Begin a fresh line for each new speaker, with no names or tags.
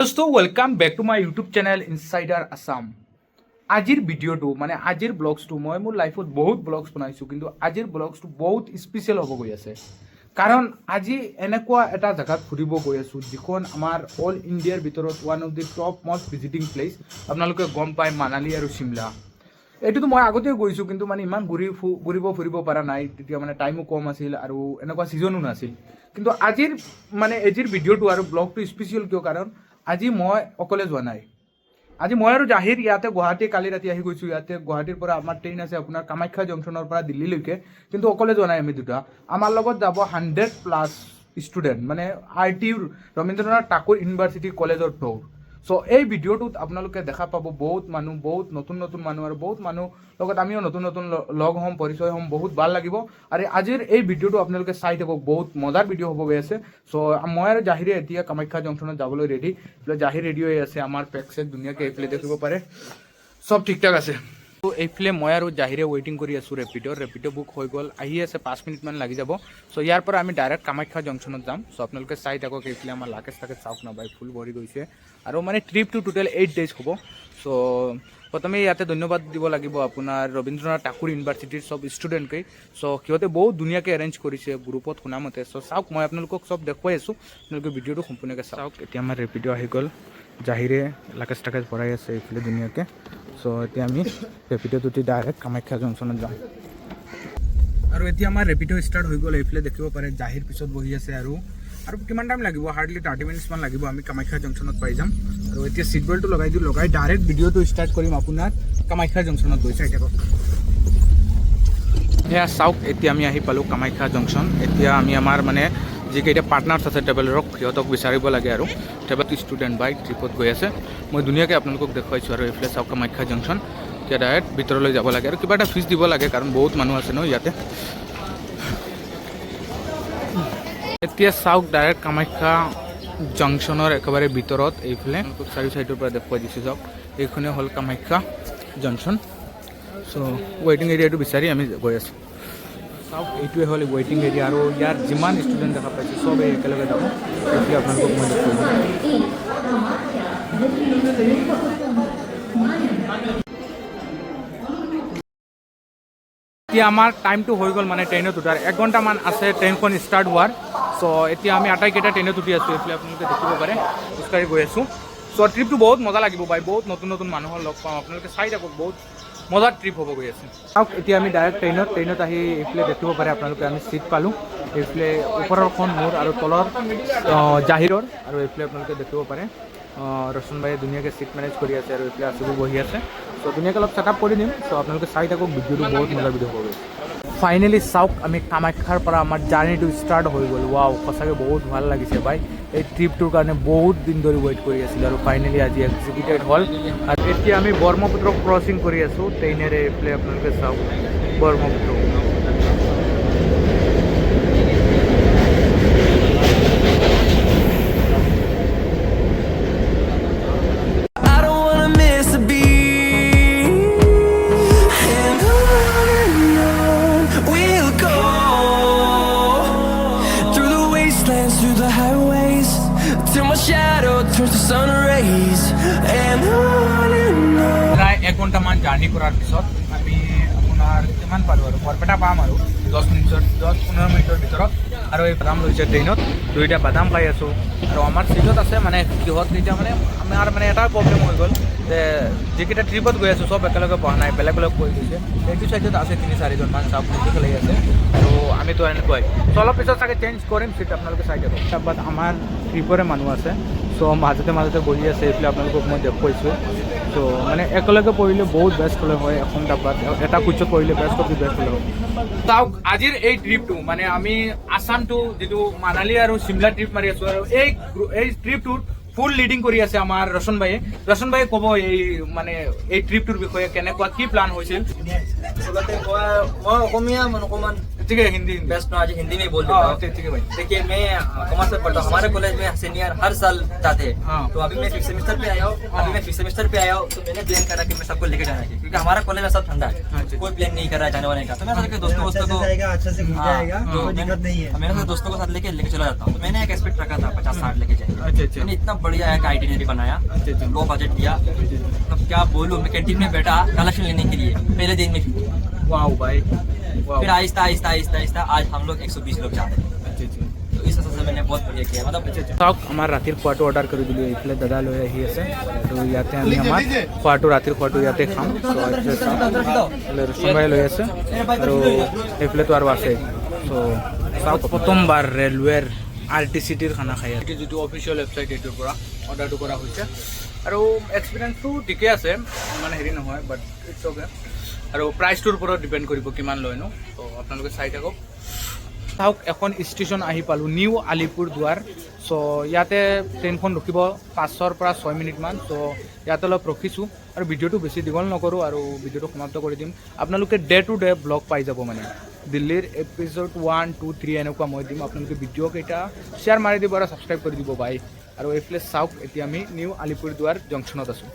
दोस्तों welcome back to my YouTube channel insider Assam. আজিৰ ভিডিঅ'টো মানে আজিৰ ব্লগছটো মই মোৰ লাইফত বহুত ব্লগছ বনাইছোঁ, কিন্তু আজিৰ ব্লগছটো বহুত স্পেচিয়েল হ'ব গৈ আছে। কাৰণ আজি এনেকুৱা এটা জেগাত ফুৰিব গৈ আছোঁ যিখন আমাৰ অল ইণ্ডিয়াৰ ভিতৰত one of the top most visiting place. আপোনালোকে গম পায় মানালী আৰু চিমলা। এইটোতো মই আগতেও গৈছোঁ, কিন্তু মানে ইমান ঘূৰিব ফুৰিব পৰা নাই, তেতিয়া মানে টাইমো কম আছিল আৰু এনেকুৱা ছিজনো নাছিল। কিন্তু আজিৰ ভিডিঅ'টো আৰু ব্লগটো স্পেচিয়েল কিয়, কাৰণ আজি মই অকলে যোৱা নাই। আজি মই আৰু জাহিৰ ইয়াতে গুৱাহাটী কালি ৰাতি আহি গৈছোঁ। ইয়াতে গুৱাহাটীৰ পৰা আমাৰ ট্ৰেইন আছে আপোনাৰ কামাখ্যা জংচনৰ পৰা দিল্লীলৈকে, কিন্তু অকলে যোৱা নাই আমি দুটা। আমাৰ লগত যাব 100+ ষ্টুডেণ্ট, মানে RTUৰ ৰবীন্দ্ৰনাথ ঠাকুৰ ইউনিভাৰ্চিটি কলেজৰ ট্যুৰ। চ' এই ভিডিঅ'টোত আপোনালোকে দেখা পাব বহুত মানুহ, বহুত নতুন নতুন মানুহ, আৰু বহুত মানুহ লগত আমিও নতুন নতুন লগ হ'ম, পৰিচয় হ'ম, বহুত ভাল লাগিব। আৰু আজিৰ এই ভিডিঅ'টো আপোনালোকে চাই থাকক, বহুত মজাৰ ভিডিঅ' হ'ব গৈ আছে। চ' মই আৰু জাহিৰে এতিয়া কামাখ্যা জংচনত যাবলৈ ৰেডি। জাহিৰ ৰেডি হৈ আছে, আমাৰ পেক চেক ধুনীয়াকৈ এইফালে দেখিব পাৰে, চব ঠিক ঠাক আছে। এইফালে মই আৰু জাহিৰে ৱেইটিং কৰি আছোঁ ৰেপিড' বুক হৈ গ'ল, আহি আছে 5 মিনিটমান লাগি যাব। চ' ইয়াৰ পৰা আমি ডাইৰেক্ট কামাখ্যা জংচনত যাম। চ' আপোনালোকে চাই থাকক, এইফালে আমাৰ লাকেজ চাওক নাপায়, ফুল ভৰি গৈছে। আৰু মানে ট্ৰিপটো টোটেল 8 days হ'ব। চ' প্ৰথমে ইয়াতে ধন্যবাদ দিব লাগিব আপোনাৰ ৰবীন্দ্ৰনাথ ঠাকুৰ ইউনিভাৰ্চিটিৰ চব ষ্টুডেণ্টকেই। চ' সিহঁতে বহুত ধুনীয়াকৈ এৰেঞ্জ কৰিছে গ্ৰুপত শুনামতে। চ' চাওক, মই আপোনালোকক চব দেখুৱাই আছোঁ, আপোনালোকে ভিডিঅ'টো সম্পূৰ্ণকৈ চাওক। এতিয়া আমাৰ ৰেপিড' আহি গ'ল, জাহিৰে লাকেজ টাকেজ ভৰাই আছে এইফালে ধুনীয়াকৈ। চ' এতিয়া আমি ৰেপিড'ত উঠি ডাইৰেক্ট কামাখ্যা জংচনত যাম। আৰু এতিয়া আমাৰ ৰেপিড' ষ্টাৰ্ট হৈ গ'ল, এইফালে দেখিব পাৰে জাহিৰ পিছত বহি আছে। আৰু কিমান টাইম লাগিব, হাৰ্ডলি 30 মিনিটছমান লাগিব, আমি কামাখ্যা জংচনত পাই যাম। আৰু এতিয়া ছিট বেল্টটো লগাই দিওঁ, লগাই ডাইৰেক্ট ভিডিঅ'টো ষ্টাৰ্ট কৰিম আপোনাৰ কামাখ্যা জংচনত গৈ চাই থাকক। এয়া চাওক, এতিয়া আমি আহি পালোঁ কামাখ্যা জংচন। এতিয়া আমি আমাৰ মানে যিকেইটা পাৰ্টনাৰ্ছ আছে ট্ৰেভেলাৰক, সিহঁতক বিচাৰিব লাগে। আৰু ট্ৰেভেল ষ্টুডেণ্ট বাইক ট্ৰিপত গৈ আছে, মই ধুনীয়াকৈ আপোনালোকক দেখুৱাইছোঁ। আৰু এইফালে চাওক কামাখ্যা জংচন, এতিয়া ডাইৰেক্ট ভিতৰলৈ যাব লাগে। আৰু কিবা এটা ফিজ দিব লাগে, কাৰণ বহুত মানুহ আছে ন ইয়াতে। এতিয়া চাওক ডাইৰেক্ট কামাখ্যা জংচনৰ একেবাৰে ভিতৰত, এইফালে চাৰি চাইডৰ পৰা দেখুৱাই দিছোঁ। চাওক, এইখনে হ'ল কামাখ্যা জংচন। চ' ৱেইটিং এৰিয়াটো বিচাৰি আমি গৈ আছোঁ। চাওক, এইটোৱে হ'ল ৱেইটিং এৰিয়া, আৰু ইয়াৰ যিমান ষ্টুডেণ্ট দেখা পাইছোঁ চবেই একেলগে যাব। এতিয়া আপোনালোকক মই দেখুৱাই এতিয়া আমাৰ টাইমটো হৈ গ'ল, মানে ট্ৰেইনত উঠাৰ 1 ঘণ্টামান আছে ট্ৰেইনখন ষ্টাৰ্ট হোৱাৰ। চ' এতিয়া আমি আটাইকেইটা ট্ৰেইনত উঠি আছোঁ, এইফালে আপোনালোকে দেখিব পাৰে খোজকাঢ়ি গৈ আছোঁ। চ' ট্ৰিপটো বহুত মজা লাগিব ভাই, বহুত নতুন নতুন মানুহৰ লগ পাম, আপোনালোকে চাই থাকক, বহুত মজাৰ ট্ৰিপ হ'ব গৈ আছে। চাওক, এতিয়া আমি ডাইৰেক্ট ট্ৰেইনত আহি এইফালে দেখিব পাৰে আপোনালোকে আমি ছিট পালোঁ। এইফালে ওপৰৰখন মোৰ আৰু তলৰ জাহিৰৰ, আৰু এইফালে আপোনালোকে দেখিব পাৰে ৰচন ভাইয়ে ধুনীয়াকৈ ছিট মেনেজ কৰি আছে, আৰু এইফালে আছিবো বহি আছে। চ' ধুনীয়াকৈ অলপ ছেটআপ কৰি দিম। চ' আপোনালোকে চাই থাকক, ভিডিঅ'টো বহুত মজা ভিডিঅ' হ'ব। ফাইনেলি চাওক, আমি কামাখ্যাৰ পৰা আমাৰ জাৰ্ণিটো ষ্টাৰ্ট হৈ গ'ল। ৱাও, সঁচাকৈ বহুত ভাল লাগিছে ভাই। এই ট্ৰিপটোৰ কাৰণে বহুত দিন ধৰি ৱেইট কৰি আছিলোঁ, আৰু ফাইনেলি আজি এক্সিকিউটেড হ'ল। আৰু এতিয়া আমি ব্ৰহ্মপুত্ৰ ক্ৰচিং কৰি আছোঁ ট্ৰেইনেৰে। এইফালে আপোনালোকে চাওক Brahmaputra.
Through the highways till my shadow turns to sun rays and on.
প্ৰায় 1 ঘণ্টামান জাৰ্ণি কৰাৰ পিছত আমি আপোনাৰ কিমান পালোঁ, আৰু বৰপেটা পাম আৰু 10-15 মিনিটৰ ভিতৰত। আৰু এই বাদাম লৈছে ট্ৰেইনত, 2টা বাদাম খাই আছোঁ। আৰু আমাৰ চিটত আছে, মানে কিহত এতিয়া মানে আমাৰ মানে এটা প্ৰব্লেম হৈ গ'ল যে যিকেইটা ট্ৰিপত গৈ আছোঁ চব একেলগে বহা নাই, বেলেগ বেলেগ কৰি দিছে। এইটো চাইডত আছে 3-4জনমান, চাওক ফটো খেলাই আছে, আৰু আমিতো এনেকুৱাই। চ' অলপ পিছত চাগে চেঞ্জ কৰিম চিট, আপোনালোকে চাই যাব। বাট আমাৰ ট্ৰিপৰে মানুহ আছে, চ' মাজতে বহি আছে, এইফালে আপোনালোকক মই দেখুৱাইছোঁ। চ' মানে একেলগে পঢ়িলে বহুত বেষ্ট হ'লে হয়, এখন ডাব্বাত এটা কুইজত পঢ়িলে বেষ্ট অফ দি বেষ্ট হ'লে হয়। চাওক, আজিৰ এই ট্ৰিপটো মানে আমি আসামটো যিটো মানালী আৰু চিমলা ট্ৰিপ মাৰি আছোঁ, আৰু এই ট্ৰিপটোত ফুল লিডিং কৰি আছে আমাৰ ৰচন ভাইয়ে। ৰচন ভাইয়ে ক'ব এই ট্ৰিপটোৰ বিষয়ে, কেনেকুৱা কি প্লান হৈছিল।
মই অসমীয়া অকণমান
ठीक है हिंदी हिंदी
बेस्ट आज हिंदी में ही बोल देता
हाँ
हूँ।
ठीक है भाई
देखिए मैं कॉमर्स में पढ़ता हूँ, हमारे कॉलेज में सीनियर हर साल जाते हैं।
हाँ।
तो अभी मैं 5th सेमेस्टर पे आया हूँ, अभी मैं 5th सेमेस्टर पे आया हूँ, तो मैंने प्लान करा कि मैं सबको लेके जाना चाहिए, क्योंकि हमारा कॉलेज में सब ठंडा है, कोई प्लान नहीं कर रहा है जाने वाने का। तो मैं सोचा कि दोस्तों को
अच्छा से घूम जाएगा,
तो
कोई दिक्कत नहीं है।
मेरे साथ दोस्तों के साथ लेके चला जाता हूँ। तो मैंने एक एक्सपेक्ट रखा था 50-60 लेके जाएंगे।
अच्छा अच्छा
मैंने इतना बढ़िया एक आइटिनरी बनाया,
अच्छा अच्छा
लो बजट दिया, मतलब क्या बोलूँ। मैं कैंटीन में बैठा कलेक्शन लेने के लिए पहले दिन में,
वाह भाई वाह
फिर आहिस्ता आहिस्ता आहिस्ता आहिस्ता आज हम लोग 120 लोग जा रहे हैं।
अच्छा अच्छा
तो इस हिसाब से मैंने बहुत बढ़िया किया, मतलब
চাওক আমাৰ ৰাতিৰ খোৱাটো অৰ্ডাৰ কৰি দিলোঁ, এইফালে দাদা লৈ আহি আছে আৰু ইয়াতে আমি আমাৰ খোৱাটো ৰাতিৰ খোৱাটো ইয়াতে খাম। চ' এইফালে চাওক এইফালে ৰচনভাই লৈ আছে আৰু এইফালেতো আৰু আছে। চ' চাওক প্ৰথমবাৰ ৰেলৱেৰ RTCTৰ খানা খাই আছে, যিটো অফিচিয়েল ৱেবছাইট এইটোৰ পৰা অৰ্ডাৰটো কৰা হৈছে আৰু এক্সপিৰিয়েঞ্চটো ঠিকে আছে, ইমান হেৰি নহয়, বাট ইটছ অ'কে। আৰু প্ৰাইচটোৰ ওপৰত ডিপেণ্ড কৰিব কিমান লয়নো। ত' আপোনালোকে চাই থাকক। চাওক এখন ষ্টেচন আহি পালোঁ, নিউ আলিপুৰদুৱাৰ। চ' ইয়াতে ট্ৰেইনখন ৰখিব 5 পৰা 6 মিনিটমান। চ' ইয়াতে অলপ ৰখিছোঁ আৰু ভিডিঅ'টো বেছি দীঘল নকৰোঁ আৰু ভিডিঅ'টো সমাপ্ত কৰি দিম। আপোনালোকে ডে টু ডে ব্লগ পাই যাব, মানে দিল্লীৰ এপিছ'ড 1, 2, 3 এনেকুৱা মই দিম। আপোনালোকে ভিডিঅ'কেইটা শ্বেয়াৰ মাৰি দিব আৰু ছাবস্ক্ৰাইব কৰি দিব ভাই। আৰু এইফালে চাওক এতিয়া আমি নিউ আলিপুৰদুৱাৰ জংচনত আছোঁ।